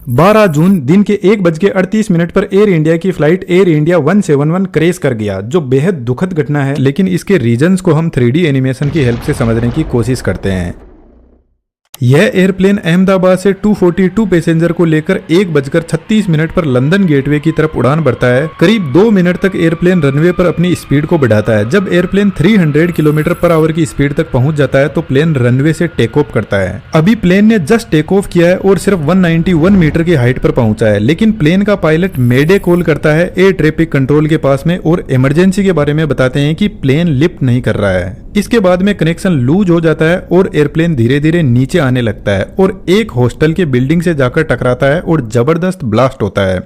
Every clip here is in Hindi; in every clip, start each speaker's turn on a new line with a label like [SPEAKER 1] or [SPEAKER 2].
[SPEAKER 1] 12 जून दिन के 1:38 पर एयर इंडिया की फ्लाइट एयर इंडिया 171 क्रैश कर गया, जो बेहद दुखद घटना है। लेकिन इसके रीजंस को हम 3D एनिमेशन की हेल्प से समझने की कोशिश करते हैं। यह एयरप्लेन अहमदाबाद से 242 पैसेंजर को लेकर 1:36 पर लंदन गेटवे की तरफ उड़ान भरता है। करीब 2 मिनट तक एयरप्लेन रनवे पर अपनी स्पीड को बढ़ाता है। जब एयरप्लेन 300 किलोमीटर पर आवर की स्पीड तक पहुंच जाता है तो प्लेन रनवे से टेक ऑफ करता है। अभी प्लेन ने जस्ट टेक ऑफ किया है और सिर्फ 191 मीटर की हाइट पर पहुंचा है, लेकिन प्लेन का पायलट मेडे कॉल करता है एयर ट्रैफिक कंट्रोल के पास में और इमरजेंसी के बारे में बताते हैं कि प्लेन लिफ्ट नहीं कर रहा है। इसके बाद में कनेक्शन लूज हो जाता है और एयरप्लेन धीरे धीरे नीचे आने लगता है और एक हॉस्टल के बिल्डिंग से जाकर टकराता है और जबरदस्त ब्लास्ट होता है।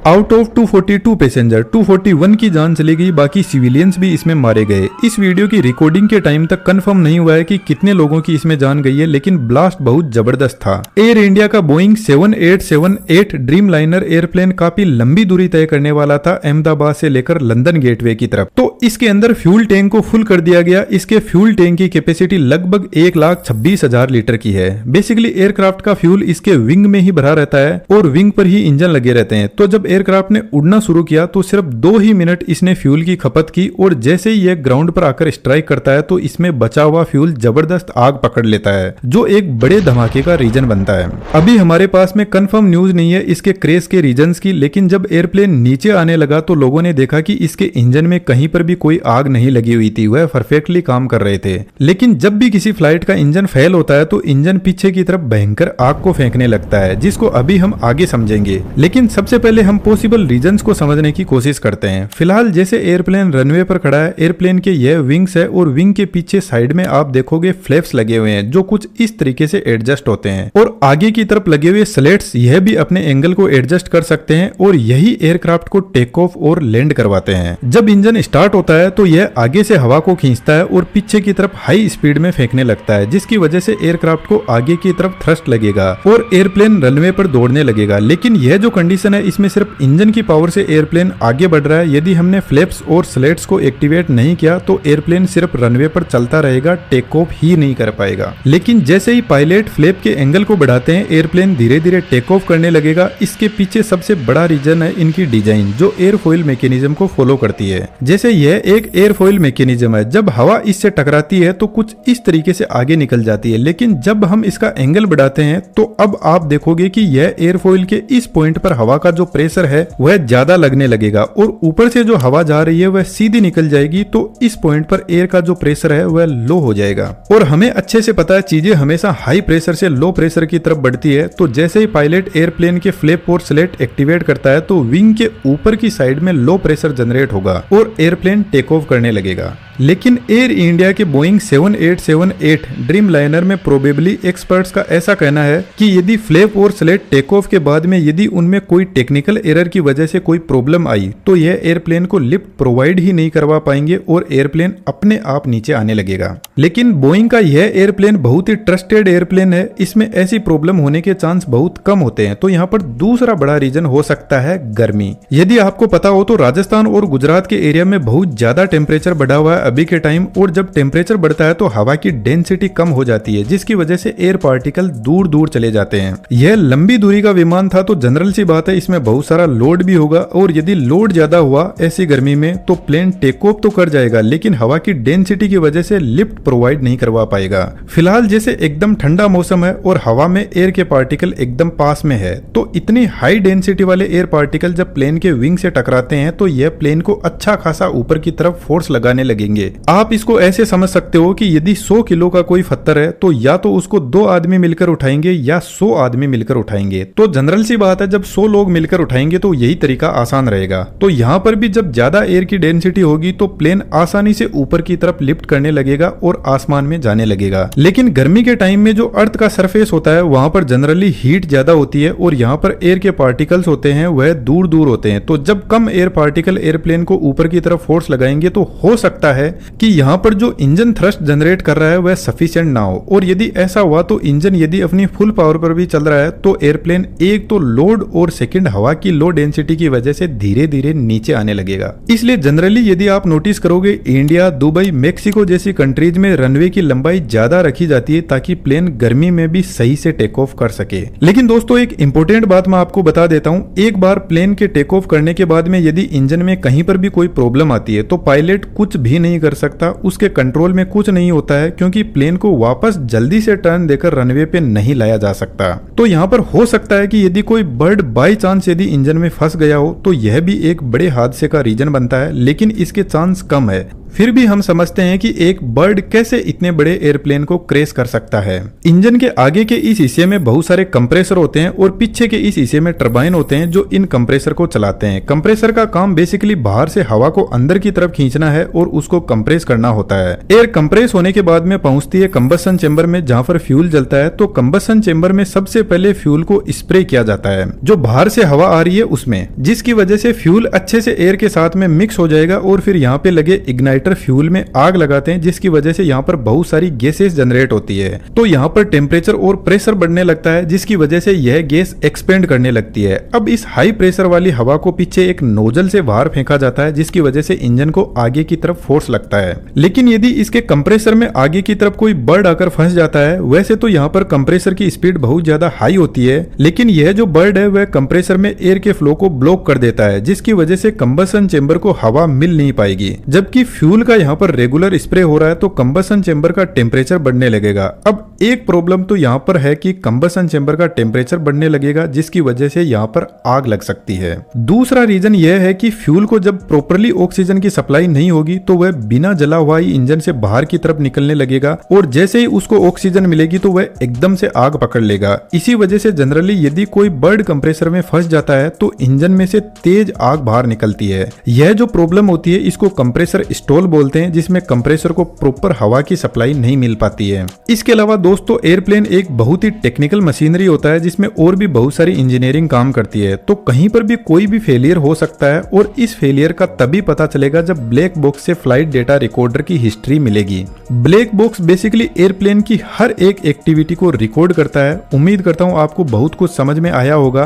[SPEAKER 1] आउट ऑफ 242 पैसेंजर 241 की जान चली गई, बाकी सिविलियंस भी इसमें मारे गए। इस वीडियो की रिकॉर्डिंग के टाइम तक कंफर्म नहीं हुआ है कि कितने लोगों की इसमें जान गई है, लेकिन ब्लास्ट बहुत जबरदस्त था। एयर इंडिया का बोइंग 7878 ड्रीम लाइनर एयरप्लेन काफी लंबी दूरी तय करने वाला था, अहमदाबाद से लेकर लंदन गेटवे की तरफ। तो इसके अंदर फ्यूल टैंक को फुल कर दिया गया। इसके फ्यूल टैंक की कैपेसिटी लगभग 1,26,000 लीटर की है। बेसिकली एयरक्राफ्ट का फ्यूल इसके विंग में ही भरा रहता है और विंग पर ही इंजन लगे रहते हैं। तो जब एयरक्राफ्ट ने उड़ना शुरू किया तो सिर्फ 2 ही मिनट इसने फ्यूल की खपत की और जैसे ही यह ग्राउंड पर आकर स्ट्राइक करता है तो इसमें बचा हुआ फ्यूल जबरदस्त आग पकड़ लेता है, जो एक बड़े धमाके का रीजन बनता है। अभी हमारे पास में कंफर्म न्यूज नहीं है इसके क्रैश के रीजंस की, लेकिन जब एयरप्लेन नीचे आने लगा तो लोगों ने देखा कि इसके इंजन में कहीं पर भी कोई आग नहीं लगी हुई थी, वह परफेक्टली काम कर रहे थे। लेकिन जब भी किसी फ्लाइट का इंजन फेल होता है तो इंजन पीछे की तरफ भयंकर आग को फेंकने लगता है, जिसको अभी हम आगे समझेंगे। लेकिन सबसे पहले हम पॉसिबल रीजंस को समझने की कोशिश करते हैं। फिलहाल जैसे एयरप्लेन रनवे पर खड़ा है, एयरप्लेन के यह विंग्स है और विंग के पीछे साइड में आप देखोगे फ्लैप्स लगे हुए हैं, जो कुछ इस तरीके से एडजस्ट होते हैं और आगे की तरफ लगे हुए स्लेट्स यह भी अपने एंगल को एडजस्ट कर सकते हैं और यही एयरक्राफ्ट को टेक ऑफ और लैंड करवाते हैं। जब इंजन स्टार्ट होता है तो यह आगे से हवा को खींचता है और पीछे की तरफ हाई स्पीड में फेंकने लगता है, जिसकी वजह से एयरक्राफ्ट को आगे की तरफ थ्रस्ट लगेगा और एयरप्लेन रनवे पर दौड़ने लगेगा। लेकिन यह जो कंडीशन है इसमें सिर्फ इंजन की पावर से एयरप्लेन आगे बढ़ रहा है। यदि हमने फ्लैप्स और स्लेट्स को एक्टिवेट नहीं किया तो एयरप्लेन सिर्फ रनवे पर चलता रहेगा, टेक ऑफ ही नहीं कर पाएगा। लेकिन जैसे ही पायलट फ्लैप के एंगल को बढ़ाते हैं, एयरप्लेन धीरे धीरे टेक ऑफ करने लगेगा। इसके पीछे सबसे बड़ा रीजन है इनकी डिजाइन, जो एयरफॉइल मैकेनिज्म को फॉलो करती है। जैसे यह एक एयरफॉइल मैकेनिज्म है, जब हवा इससे टकराती है तो कुछ इस तरीके से आगे निकल जाती है, लेकिन जब हम इसका एंगल बढ़ाते हैं तो अब आप देखोगे कि यह एयरफॉइल के इस पॉइंट पर हवा का जो प्रेशर है वह ज्यादा लगने लगेगा और ऊपर से जो हवा जा रही है वह सीधी निकल जाएगी। तो इस पॉइंट पर एयर का जो प्रेशर है वह लो हो जाएगा और हमें अच्छे से पता है चीजें हमेशा हाई प्रेशर से लो प्रेशर की तरफ बढ़ती है। तो जैसे ही पायलट एयरप्लेन के फ्लैप और स्लेट एक्टिवेट करता है तो विंग के ऊपर की साइड में लो प्रेशर जनरेट होगा और एयरप्लेन टेक ऑफ करने लगेगा। लेकिन एयर इंडिया के बोइंग 7878 ड्रीम लाइनर में प्रोबेबली एक्सपर्ट्स का ऐसा कहना है कि यदि फ्लैप और स्लेट टेक ऑफ के बाद में यदि उनमें कोई टेक्निकल एरर की वजह से कोई प्रॉब्लम आई तो यह एयरप्लेन को लिफ्ट प्रोवाइड ही नहीं करवा पाएंगे और एयरप्लेन अपने आप नीचे आने लगेगा। लेकिन बोइंग का यह एयरप्लेन बहुत ही ट्रस्टेड एयरप्लेन है, इसमें ऐसी प्रॉब्लम होने के चांस बहुत कम होते हैं। तो यहाँ पर दूसरा बड़ा रीजन हो सकता है गर्मी। यदि आपको पता हो तो राजस्थान और गुजरात के एरिया में बहुत ज्यादा टेम्परेचर बढ़ा हुआ है अभी के टाइम, और जब टेम्परेचर बढ़ता है तो हवा की डेंसिटी कम हो जाती है, जिसकी वजह से एयर पार्टिकल दूर दूर चले जाते हैं। यह लंबी दूरी का विमान था तो जनरल सी बात है इसमें बहुत सारा लोड भी होगा और यदि लोड ज्यादा हुआ ऐसी गर्मी में तो प्लेन टेक ऑफ तो कर जाएगा, लेकिन हवा की डेंसिटी की वजह से लिफ्ट प्रोवाइड नहीं करवा पाएगा। फिलहाल जैसे एकदम ठंडा मौसम है और हवा में एयर के पार्टिकल एकदम पास में है, तो इतनी हाई डेंसिटी वाले एयर पार्टिकल जब प्लेन के विंग से टकराते हैं तो यह प्लेन को अच्छा खासा ऊपर की तरफ फोर्स लगाने लगेंगे। आप इसको ऐसे समझ सकते हो कि यदि 100 किलो का कोई पत्थर है तो या तो उसको 2 आदमी मिलकर उठाएंगे या 100 आदमी मिलकर उठाएंगे। तो जनरल सी बात है जब 100 लोग मिलकर उठाएंगे तो यही तरीका आसान रहेगा। तो यहाँ पर भी जब ज्यादा एयर की डेंसिटी होगी तो प्लेन आसानी से ऊपर की तरफ लिफ्ट करने लगेगा और आसमान में जाने लगेगा। लेकिन गर्मी के टाइम में जो अर्थ का सरफेस होता है वहां पर जनरली हीट ज्यादा होती है और यहाँ पर एयर के पार्टिकल्स होते हैं वह दूर दूर होते हैं। तो जब कम एयर पार्टिकल एयरप्लेन को ऊपर की तरफ फोर्स लगाएंगे तो हो सकता है कि यहाँ पर जो इंजन थ्रस्ट जनरेट कर रहा है वह सफिशिएंट ना हो, और यदि ऐसा हुआ तो इंजन यदि अपनी फुल पावर पर भी चल रहा है तो एयरप्लेन एक तो लोड और सेकंड हवा की लो डेंसिटी की वजह से धीरे धीरे नीचे आने लगेगा। इसलिए जनरली यदि आप नोटिस करोगे इंडिया, दुबई, मेक्सिको जैसी कंट्रीज में रनवे की लंबाई ज्यादा रखी जाती है ताकि प्लेन गर्मी में भी सही से टेक ऑफ कर सके। लेकिन दोस्तों एक इंपॉर्टेंट बात मैं आपको बता देता हूं, एक बार प्लेन के टेक ऑफ करने के बाद में यदि इंजन में कहीं पर भी कोई प्रॉब्लम आती है तो पायलट कुछ भी नहीं कर सकता, उसके कंट्रोल में कुछ नहीं होता है, क्योंकि प्लेन को वापस जल्दी से टर्न देकर रनवे पे नहीं लाया जा सकता। तो यहाँ पर हो सकता है कि यदि कोई बर्ड बाई चांस यदि इंजन में फंस गया हो तो यह भी एक बड़े हादसे का रीजन बनता है, लेकिन इसके चांस कम है। फिर भी हम समझते हैं कि एक बर्ड कैसे इतने बड़े एयरप्लेन को क्रैश कर सकता है। इंजन के आगे के इस हिस्से में बहुत सारे कंप्रेसर होते हैं और पीछे के इस हिस्से में टरबाइन होते हैं जो इन कंप्रेसर को चलाते हैं। कंप्रेसर का काम बेसिकली बाहर से हवा को अंदर की तरफ खींचना है और उसको कंप्रेस करना होता है। एयर कंप्रेस होने के बाद में पहुंचती है कंबशन चेंबर में, जहां पर फ्यूल जलता है। तो कंबशन चेंबर में सबसे पहले फ्यूल को स्प्रे किया जाता है जो बाहर से हवा आ रही है उसमें, जिसकी वजह से फ्यूल अच्छे से एयर के साथ में मिक्स हो जाएगा और फिर यहाँ पे लगे इग्नाइटर फ्यूल में आग लगाते हैं, जिसकी वजह से यहाँ पर बहुत सारी गैसेस जनरेट होती है। तो यहाँ पर टेम्परेचर और प्रेशर बढ़ने लगता है, जिसकी वजह से यह गैस एक्सपेंड करने लगती है। अब इस हाई प्रेशर वाली हवा को पीछे एक नोजल से बाहर फेंका जाता है, जिसकी वजह से इंजन को आगे की तरफ फोर्स लगता है। लेकिन यदि इसके कंप्रेसर में आगे की तरफ कोई बर्ड आकर फंस जाता है, वैसे तो यहाँ पर कंप्रेसर की स्पीड बहुत ज्यादा हाई होती है, लेकिन यह जो बर्ड है वह कंप्रेसर में एयर के फ्लो को ब्लॉक कर देता है, जिसकी वजह से कंबशन चेंबर को हवा मिल नहीं पाएगी। जबकि फ्यूल का यहाँ पर रेगुलर स्प्रे हो रहा है तो कंबशन चेंबर का टेम्परेचर बढ़ने लगेगा। अब एक प्रॉब्लम तो यहाँ पर है कि कंबशन चेंबर का टेम्परेचर बढ़ने लगेगा, जिसकी वजह से यहाँ पर आग लग सकती है। दूसरा रीजन यह है कि फ्यूल को जब प्रॉपरली ऑक्सीजन की सप्लाई नहीं होगी तो वह बिना जला हुआ ही इंजन से बाहर की तरफ निकलने लगेगा और जैसे ही उसको ऑक्सीजन मिलेगी तो वह एकदम से आग पकड़ लेगा। इसी वजह से जनरली यदि कोई बर्ड कंप्रेसर में फंस जाता है तो इंजन में से तेज आग बाहर निकलती है। यह जो प्रॉब्लम होती है इसको कंप्रेसर स्टॉल बोलते हैं, जिसमें कंप्रेसर को प्रॉपर हवा की सप्लाई नहीं मिल पाती है। इसके अलावा दोस्तों एयरप्लेन एक बहुत ही टेक्निकल मशीनरी होता है जिसमें और भी बहुत सारी इंजीनियरिंग काम करती है। तो कहीं पर भी कोई भी फेलियर हो सकता है और इस फेलियर का तभी पता चलेगा जब ब्लैक बॉक्स से फ्लाइट डेटा रिकॉर्डर की हिस्ट्री मिलेगी। ब्लैक बॉक्स बेसिकली एयरप्लेन की हर एक एक्टिविटी को रिकॉर्ड करता है। उम्मीद करता हूँ आपको बहुत कुछ समझ में आया होगा।